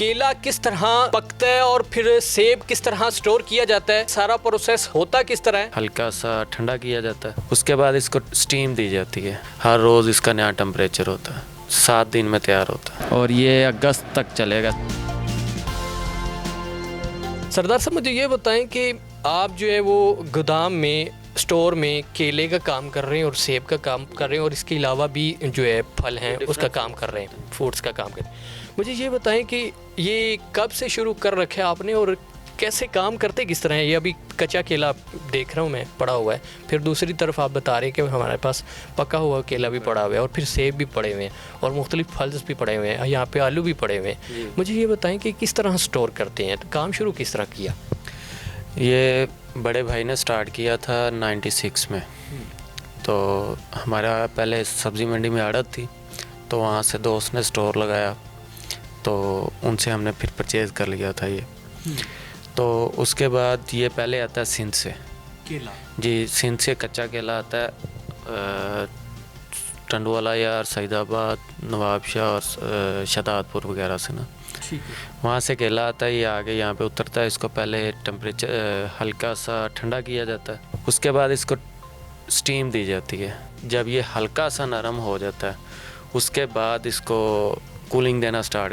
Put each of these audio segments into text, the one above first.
केला किस तरह पकता है और फिर सेब किस तरह स्टोर किया जाता है, सारा प्रोसेस होता किस तरह है? हल्का सा ठंडा किया जाता है, उसके बाद इसको स्टीम दी जाती है। हर रोज़ इसका नया टेम्परेचर होता है, 7 दिन में तैयार होता है और ये अगस्त तक चलेगा। सरदार साहब मुझे ये बताएं कि आप जो है वो गोदाम में स्टोर में केले का काम कर रहे हैं और सेब का काम कर रहे हैं और इसके अलावा भी जो है फल हैं उसका काम कर रहे हैं, फ्रूट्स का काम कर रहे हैं। मुझे ये बताएं कि ये कब से शुरू कर रखा है आपने और कैसे काम करते किस तरह है? ये अभी कच्चा केला देख रहा हूँ मैं पड़ा हुआ है, फिर दूसरी तरफ आप बता रहे हैं कि हमारे पास पका हुआ केला भी पड़ा हुआ है और फिर सेब भी पड़े हुए हैं और मुख्तलिफ फल भी पड़े हुए हैं, यहाँ पे आलू भी पड़े हुए हैं। मुझे ये बताएं कि किस तरह स्टोर करते हैं, तो काम शुरू किस तरह किया? ये बड़े भाई ने स्टार्ट किया था 96 में। तो हमारा पहले सब्ज़ी मंडी में आड़त थी, तो वहाँ से दोस्त ने स्टोर लगाया, तो उनसे हमने फिर परचेज़ कर लिया था ये। तो उसके बाद ये पहले आता है सिंध से केला जी, सिंध से कच्चा केला आता है, टंडवाला या सईदाबाद, नवाबशाह और शहदादपुर वगैरह से ना, ठीक है। वहाँ से केला आता है, ये आगे यहाँ पे उतरता है। इसको पहले टेम्परेचर हल्का सा ठंडा किया जाता है, उसके बाद इसको स्टीम दी जाती है। जब ये हल्का सा नरम हो जाता है उसके बाद इसको कूलिंग देना स्टार्ट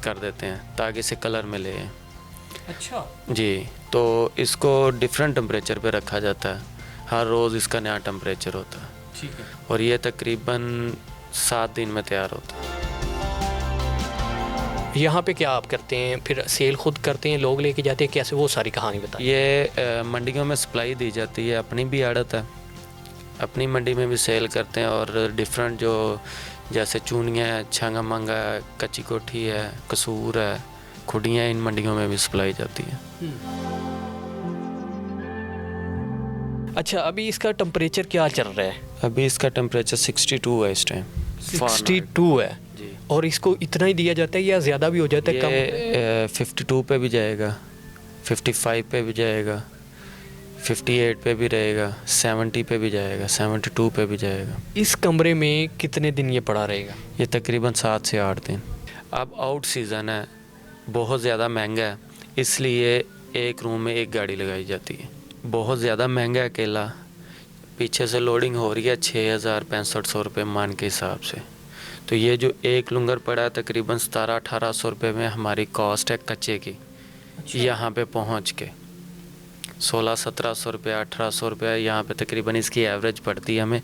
कर देते हैं ताकि इसे कलर मिले। अच्छा जी, तो इसको डिफरेंट टेम्परेचर पे रखा जाता है, हर रोज़ इसका नया टेम्परेचर होता है, ठीक है। और ये तकरीबन 7 दिन में तैयार होता है। यहाँ पे क्या आप करते हैं, फिर सेल खुद करते हैं, लोग लेके जाते हैं, कैसे, वो सारी कहानी बताइए। ये मंडियों में सप्लाई दी जाती है, अपनी भी आड़त है, अपनी मंडी में भी सेल करते हैं, और डिफरेंट जो जैसे चूनियाँ है, छंगा मंगा है, कच्ची कोठी है, कसूर है, खुडियाँ, इन मंडियों में भी सप्लाई जाती है। अच्छा, अभी इसका टेम्परेचर क्या चल रहा है? अभी इसका टेम्परेचर 62 है इस टाइम। 62 है जी, और इसको इतना ही दिया जाता है या ज़्यादा भी हो जाता है? ये 52 पे भी जाएगा, 55 पे भी जाएगा, 58 पे भी रहेगा, 70 पे भी जाएगा, 72 पे भी जाएगा। इस कमरे में कितने दिन ये पड़ा रहेगा? ये तकरीबन 7 से 8 दिन। अब आउट सीज़न है, बहुत ज़्यादा महंगा है, इसलिए एक रूम में एक गाड़ी लगाई जाती है। बहुत ज़्यादा महंगा है केला, पीछे से लोडिंग हो रही है 6,000-6500 रुपये मान के हिसाब से। तो ये जो एक लुंगर पड़ा है तकरीबन 1700-1800 रुपये में हमारी कॉस्ट है कच्चे की। अच्छा। यहाँ पे पहुँच के 1600-1700 रुपये, 1800 रुपये यहाँ पे तकरीबन इसकी एवरेज पड़ती है हमें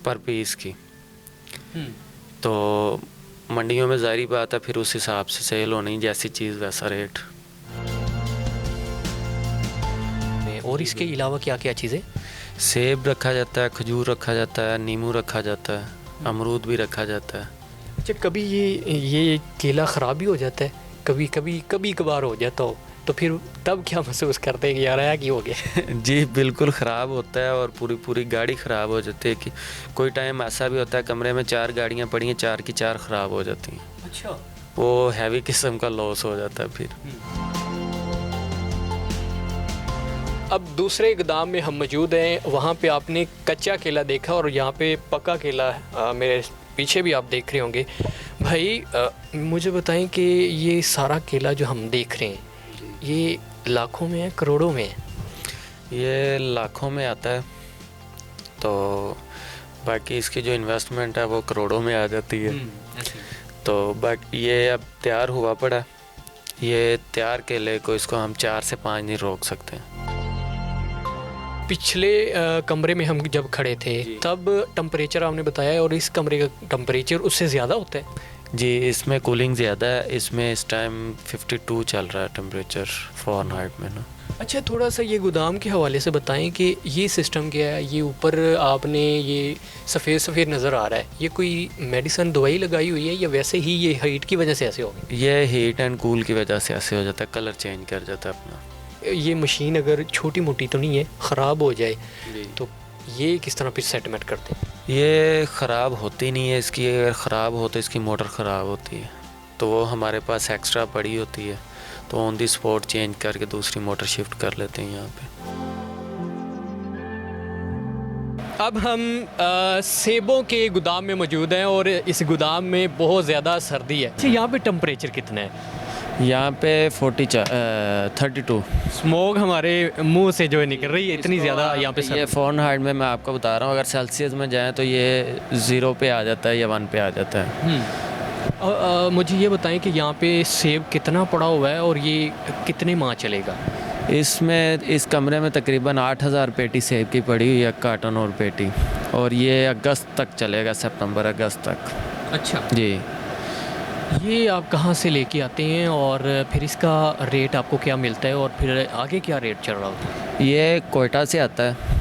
पर पीस की। तो मंडियों में ज़ाहिर बात है फिर उस हिसाब से सेल होनी, जैसी चीज़ वैसा रेट। और इसके अलावा क्या क्या चीज़ें? सेब रखा जाता है, खजूर रखा जाता है, नींबू रखा जाता है, अमरूद भी रखा जाता है। अच्छा, कभी ये केला ख़राब भी हो जाता है? कभी कभार हो जाता हो तो फिर तब क्या महसूस करते हैं कि यार आया कि हो गया? जी बिल्कुल ख़राब होता है, और पूरी गाड़ी ख़राब हो जाती है। कि कोई टाइम ऐसा भी होता है कमरे में 4 गाड़ियाँ पड़ी हैं, 4 की 4 ख़राब हो जाती हैं। अच्छा। वो हैवी किस्म का लॉस हो जाता है फिर। अब दूसरे गोदाम में हम मौजूद हैं, वहाँ पे आपने कच्चा केला देखा और यहाँ पे पका केला मेरे पीछे भी आप देख रहे होंगे। भाई मुझे बताएं कि ये सारा केला जो हम देख रहे हैं ये लाखों में है, करोड़ों में है? ये लाखों में आता है, तो बाकी इसकी जो इन्वेस्टमेंट है वो करोड़ों में आ जाती है। तो बाकी ये अब तैयार हुआ पड़ा, ये तैयार केले को इसको हम 4 से 5 दिन रोक सकते हैं। पिछले कमरे में हम जब खड़े थे तब टेम्परेचर आपने बताया और इस कमरे का टेम्परेचर उससे ज़्यादा होता है? जी, इसमें कूलिंग ज़्यादा है, इसमें इस टाइम 52 चल रहा है टेम्परेचर फ़ारेनहाइट में ना। अच्छा, थोड़ा सा ये गोदाम के हवाले से बताएं कि ये सिस्टम क्या है? ये ऊपर आपने ये सफ़ेद नज़र आ रहा है, ये कोई मेडिसिन दवाई लगाई हुई है या वैसे ही ये हीट की वजह से ऐसे हो गया? ये हीट एंड कूल की वजह से ऐसे हो जाता है, कलर चेंज कर जाता है अपना। ये मशीन अगर छोटी मोटी तो नहीं है, ख़राब हो जाए तो ये किस तरह फिर सेटमेंट करते हैं? ये ख़राब होती नहीं है, इसकी अगर ख़राब हो तो इसकी मोटर ख़राब होती है, तो वो हमारे पास एक्स्ट्रा पड़ी होती है, तो ऑन दी स्पॉट चेंज करके दूसरी मोटर शिफ्ट कर लेते हैं यहाँ पे। अब हम सेबों के गोदाम में मौजूद हैं और इस गोदाम में बहुत ज़्यादा सर्दी है। अच्छा, यहाँ पे टेम्परेचर कितना है? यहाँ पे 32। स्मोक हमारे मुंह से जो है निकल रही है इतनी ज़्यादा यहाँ पे ये फ़ारेनहाइट में मैं आपको बता रहा हूँ, अगर सेल्सियस में जाएँ तो ये 0 पे आ जाता है या 1 पे आ जाता है। मुझे ये बताएं कि यहाँ पे सेब कितना पड़ा हुआ है और ये कितने माह चलेगा? इसमें इस कमरे में तकरीबन 8000 पेटी सेब की पड़ी हुई है, कार्टन और पेटी, और ये अगस्त तक चलेगा, सितंबर अगस्त तक। अच्छा जी। ये आप कहाँ से लेके आते हैं और फिर इसका रेट आपको क्या मिलता है और फिर आगे क्या रेट चल रहा होता है? ये कोयटा से आता है,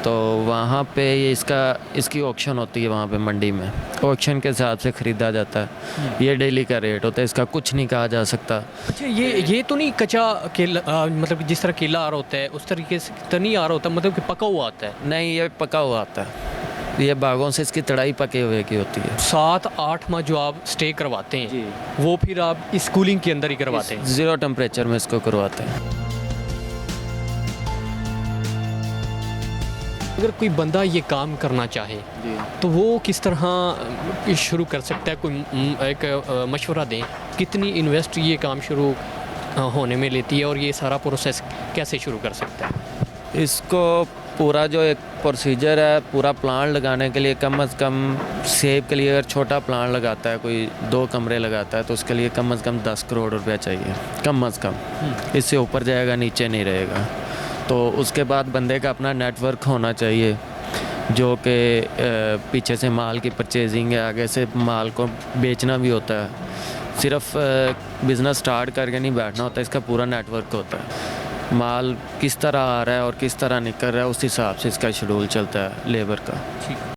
तो वहाँ पे ये इसकी ऑक्शन होती है, वहाँ पे मंडी में ऑक्शन के हिसाब से ख़रीदा जाता है। ये डेली का रेट होता है, इसका कुछ नहीं कहा जा सकता। अच्छा ये तो नहीं कच्चा केला, मतलब कि जिस तरह केला आ रहा होता है उस तरीके से तो नहीं आ रहा होता, मतलब कि पका हुआ आता है? नहीं, ये पका हुआ आता है, ये बागों से इसकी तड़ाई पके हुए की होती है। 7-8 माह जो आप स्टे करवाते हैं जी। वो फिर आप इस कूलिंग के अंदर ही करवाते हैं? 0 टेम्परेचर में इसको करवाते हैं। अगर कोई बंदा ये काम करना चाहे तो वो किस तरह शुरू कर सकता है? कोई एक मशवरा दें, कितनी इन्वेस्ट ये काम शुरू होने में लेती है और ये सारा प्रोसेस कैसे शुरू कर सकता है? इसको पूरा जो एक प्रोसीजर है, पूरा प्लांट लगाने के लिए कम से कम सेब के लिए अगर छोटा प्लांट लगाता है, कोई 2 कमरे लगाता है, तो उसके लिए कम से कम 10 करोड़ रुपया चाहिए, कम से कम। इससे ऊपर जाएगा, नीचे नहीं रहेगा। तो उसके बाद बंदे का अपना नेटवर्क होना चाहिए, जो कि पीछे से माल की परचेजिंग है, आगे से माल को बेचना भी होता है। सिर्फ बिज़नेस स्टार्ट करके नहीं बैठना होता, इसका पूरा नेटवर्क होता है। माल किस तरह आ रहा है और किस तरह निकल रहा है, उस हिसाब से इसका शेड्यूल चलता है लेबर का। ठीक।